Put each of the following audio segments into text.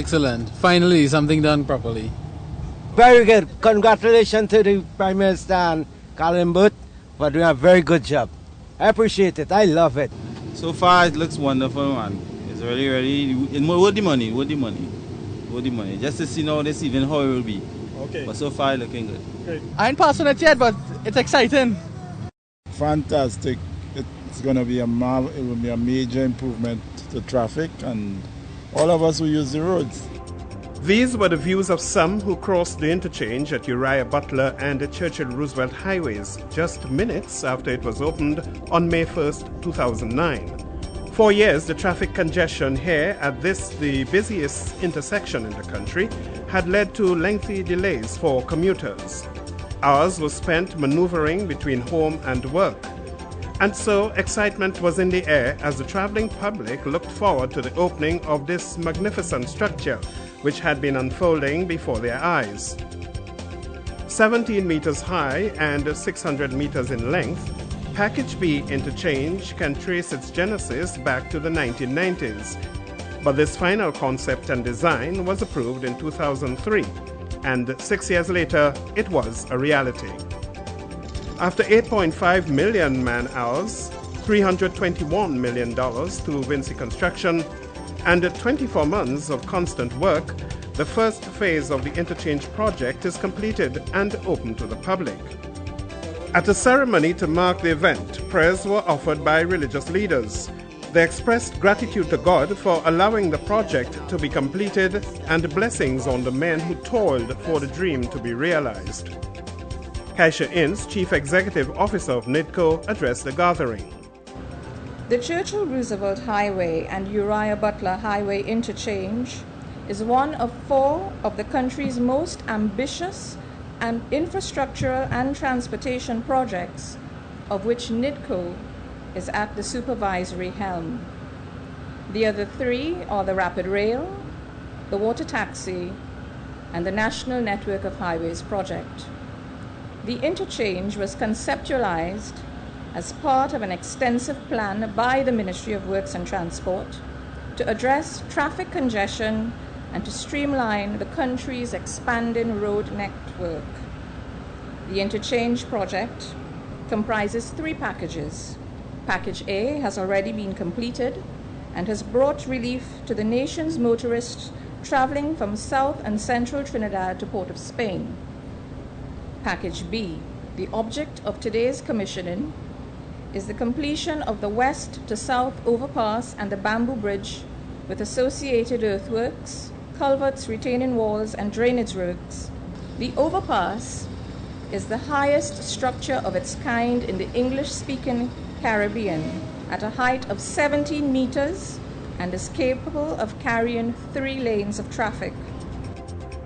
Excellent. Finally, something done properly. Very good. Congratulations to the Prime Minister and Colin Booth for doing a very good job. I appreciate it. I love it. So far, it looks wonderful, man. It's really, worth the money. Just to see now this evening how it will be. Okay. But so far, it's looking good. Great. I ain't passed on it yet, but it's exciting. Fantastic. It's going to be it will be a major improvement to traffic and all of us who use the roads. These were the views of some who crossed the interchange at Uriah Butler and the Churchill Roosevelt highways just minutes after it was opened on May 1st, 2009. For years, the traffic congestion here at this, the busiest intersection in the country, had led to lengthy delays for commuters. Hours were spent maneuvering between home and work. And so excitement was in the air as the traveling public looked forward to the opening of this magnificent structure, which had been unfolding before their eyes. 17 meters high and 600 meters in length, Package B interchange can trace its genesis back to the 1990s. But this final concept and design was approved in 2003, and 6 years later, it was a reality. After 8.5 million man-hours, $321 million through Vinci Construction, and 24 months of constant work, the first phase of the interchange project is completed and open to the public. At a ceremony to mark the event, prayers were offered by religious leaders. They expressed gratitude to God for allowing the project to be completed and blessings on the men who toiled for the dream to be realized. Kaisha Ince, Chief Executive Officer of NIDCO, addressed the gathering. The Churchill Roosevelt Highway and Uriah Butler Highway Interchange is one of 4 of the country's most ambitious and infrastructural and transportation projects, of which NIDCO is at the supervisory helm. The other 3 are the Rapid Rail, the Water Taxi, and the National Network of Highways project. The interchange was conceptualized as part of an extensive plan by the Ministry of Works and Transport to address traffic congestion and to streamline the country's expanding road network. The interchange project comprises 3 packages. Package A has already been completed and has brought relief to the nation's motorists traveling from South and Central Trinidad to Port of Spain. Package B, the object of today's commissioning, is the completion of the west to south overpass and the bamboo bridge with associated earthworks, culverts, retaining walls, and drainage works. The overpass is the highest structure of its kind in the English-speaking Caribbean at a height of 17 meters and is capable of carrying 3 lanes of traffic.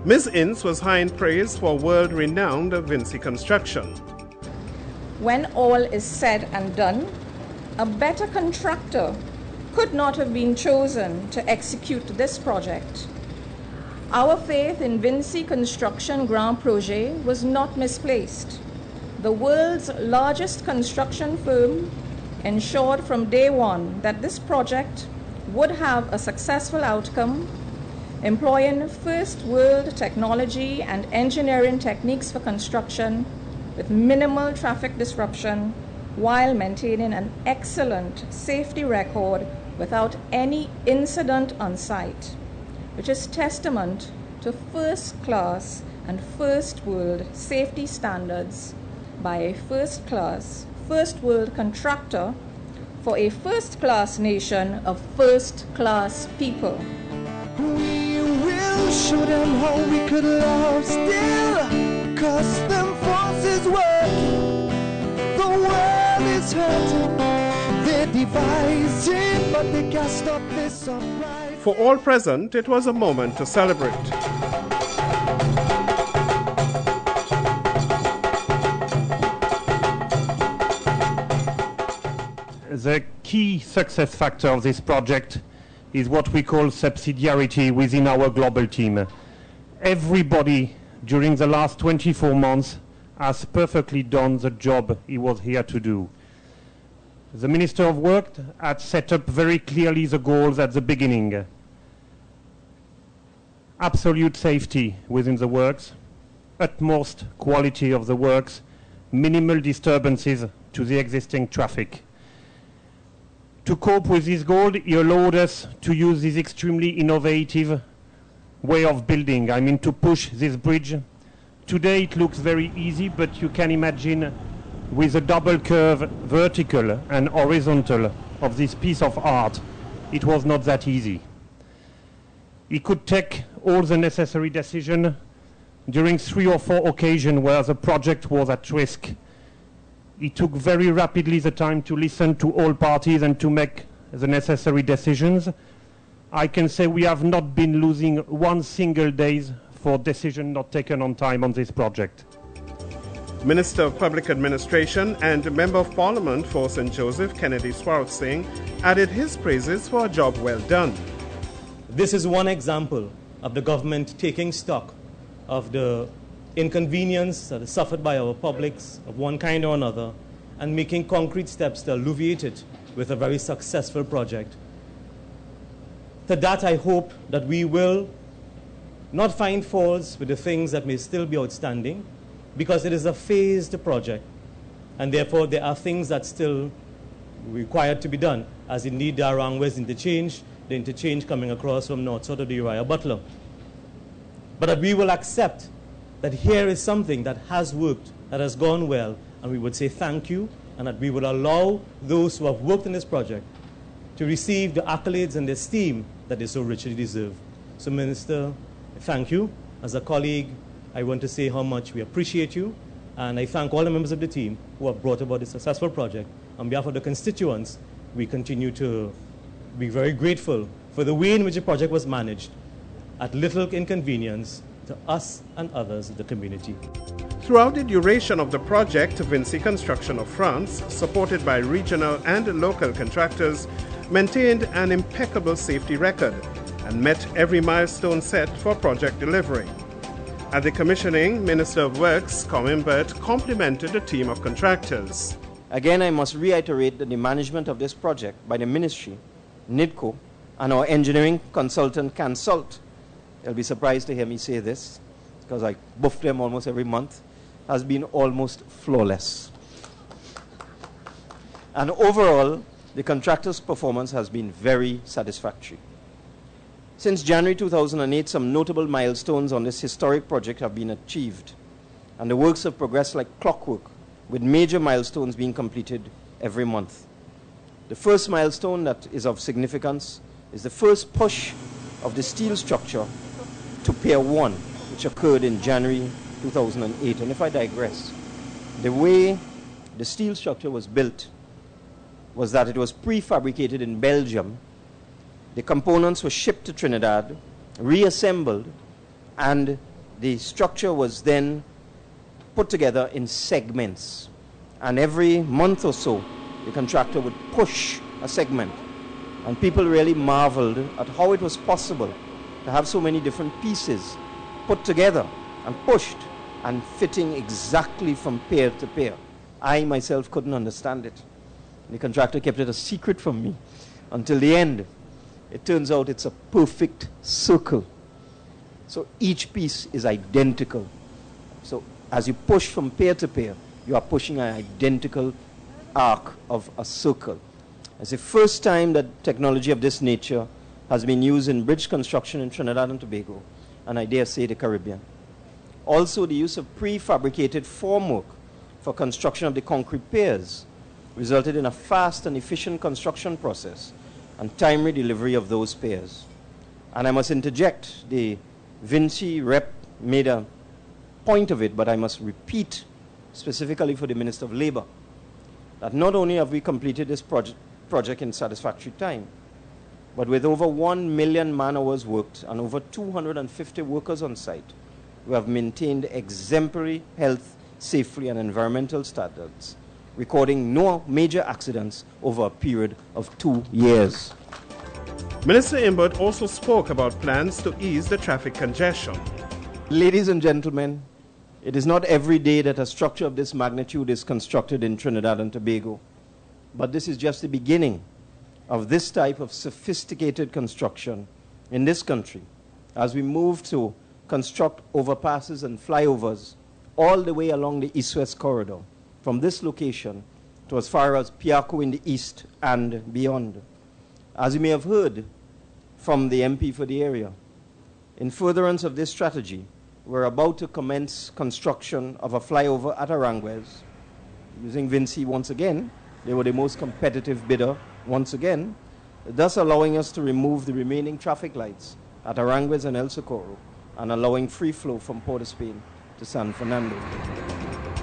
Ms. Ince was high in praise for world-renowned Vinci Construction. When all is said and done, a better contractor could not have been chosen to execute this project. Our faith in Vinci Construction Grand Projet was not misplaced. The world's largest construction firm ensured from day one that this project would have a successful outcome, employing first-world technology and engineering techniques for construction with minimal traffic disruption while maintaining an excellent safety record without any incident on site, which is testament to first-class and first-world safety standards by a first-class, first-world contractor for a first-class nation of first-class people. We will show them how we could love still, custom forces work. The world is hurting, they're devising, but they can't stop this uprising. For all present, it was a moment to celebrate. The key success factor of this project is what we call subsidiarity within our global team. Everybody during the last 24 months has perfectly done the job he was here to do. The Minister of Work had set up very clearly the goals at the beginning. absolute safety within the works, utmost quality of the works, minimal disturbances to the existing traffic. To cope with this goal, he allowed us to use this extremely innovative way of building, I mean to push this bridge. Today it looks very easy, but you can imagine with a double curve, vertical and horizontal, of this piece of art, it was not that easy. He could take all the necessary decisions during 3 or 4 occasions where the project was at risk. He took very rapidly the time to listen to all parties and to make the necessary decisions. I can say we have not been losing one single day for decision not taken on time on this project. Minister of Public Administration and Member of Parliament for St. Joseph, Kennedy Swartz Singh, added his praises for a job well done. This is one example of the government taking stock of the inconvenience that is suffered by our publics of one kind or another and making concrete steps to alleviate it with a very successful project. To that, I hope that we will not find faults with the things that may still be outstanding, because it is a phased project, and therefore there are things that still required to be done, as indeed there are Rangwes interchange, the interchange coming across from north side of the Uriah Butler. But that we will accept that here is something that has worked, that has gone well, and we would say thank you, and that we would allow those who have worked in this project to receive the accolades and the esteem that they so richly deserve. So, Minister, thank you. As a colleague, I want to say how much we appreciate you, and I thank all the members of the team who have brought about this successful project. On behalf of the constituents, we continue to be very grateful for the way in which the project was managed at little inconvenience to us and others in the community. Throughout the duration of the project, Vinci Construction of France, supported by regional and local contractors, maintained an impeccable safety record and met every milestone set for project delivery. At the commissioning, Minister of Works, Colin Burt, complimented the team of contractors. Again, I must reiterate that the management of this project by the Ministry, NIDCO, and our engineering consultant, Consult, they'll be surprised to hear me say this, because I buff them almost every month, has been almost flawless. And overall, the contractor's performance has been very satisfactory. Since January 2008, some notable milestones on this historic project have been achieved, and the works have progressed like clockwork, with major milestones being completed every month. The first milestone that is of significance is the first push of the steel structure to Pier 1, which occurred in January 2008. And if I digress, the way the steel structure was built was that it was prefabricated in Belgium. The components were shipped to Trinidad, reassembled, and the structure was then put together in segments. And every month or so, the contractor would push a segment. And people really marveled at how it was possible to have so many different pieces put together and pushed and fitting exactly from pair to pair. I myself couldn't understand it. The contractor kept it a secret from me until the end. It turns out it's a perfect circle. So each piece is identical. So as you push from pair to pair, you are pushing an identical arc of a circle. It's the first time that technology of this nature has been used in bridge construction in Trinidad and Tobago, and I dare say the Caribbean. Also, the use of prefabricated formwork for construction of the concrete piers resulted in a fast and efficient construction process and timely delivery of those piers. And I must interject, the Vinci rep made a point of it, but I must repeat specifically for the Minister of Labour, that not only have we completed this project in satisfactory time, but with over 1 million man-hours worked and over 250 workers on site, we have maintained exemplary health, safety, and environmental standards, recording no major accidents over a period of 2 years. Minister Imbert also spoke about plans to ease the traffic congestion. Ladies and gentlemen, it is not every day that a structure of this magnitude is constructed in Trinidad and Tobago, but this is just the beginning of this type of sophisticated construction in this country, as we move to construct overpasses and flyovers all the way along the east-west corridor, from this location to as far as Piaco in the east and beyond. As you may have heard from the MP for the area, in furtherance of this strategy, we're about to commence construction of a flyover at Aranguez, using Vinci once again. They were the most competitive bidder once again, thus allowing us to remove the remaining traffic lights at Aranguez and El Socorro and allowing free flow from Port of Spain to San Fernando.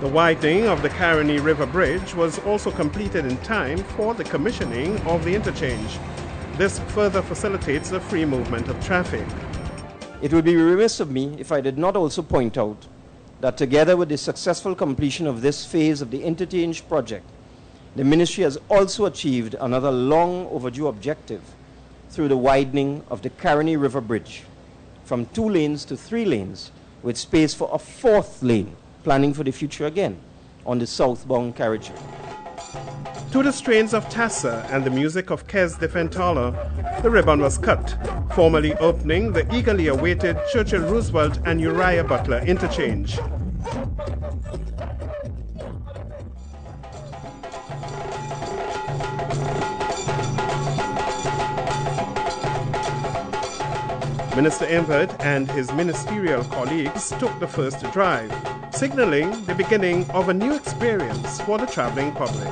The widening of the Caroni River Bridge was also completed in time for the commissioning of the interchange. This further facilitates the free movement of traffic. It would be remiss of me if I did not also point out that together with the successful completion of this phase of the interchange project, the ministry has also achieved another long overdue objective through the widening of the Caroni River Bridge from 2 lanes to 3 lanes, with space for a 4th lane, planning for the future again, on the southbound carriageway. To the strains of Tassa and the music of Kes de Fentala, the ribbon was cut, formally opening the eagerly awaited Churchill Roosevelt and Uriah Butler Interchange. Minister Invert and his ministerial colleagues took the first drive, signaling the beginning of a new experience for the traveling public.